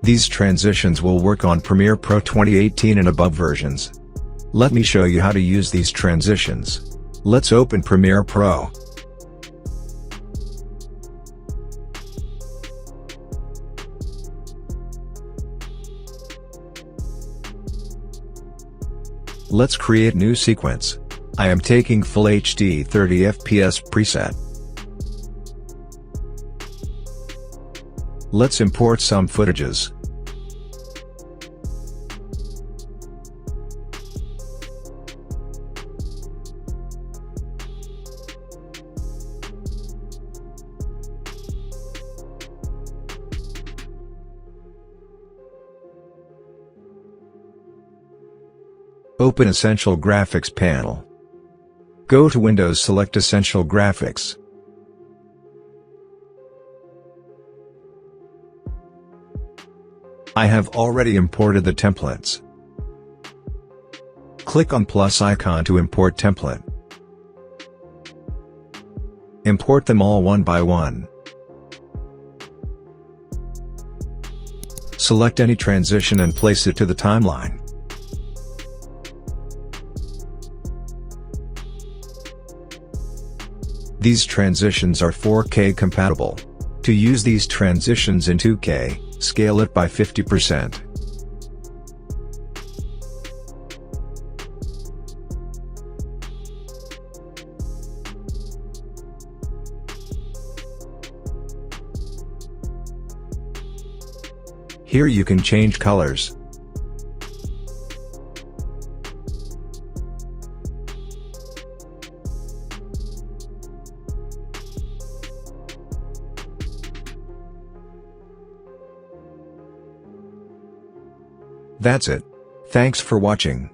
These transitions will work on Premiere Pro 2018 and above versions. Let me show you how to use these transitions. Let's open Premiere Pro. Let's create new sequence. I am taking Full HD 30 FPS preset. Let's import some footages. Open Essential Graphics panel. Go to Windows, select Essential Graphics. I have already imported the templates. Click on plus icon to import template. Import them all one by one. Select any transition and place it to the timeline. These transitions are 4K compatible. To use these transitions in 2K, scale it by 50%. Here you can change colors. That's it. Thanks for watching.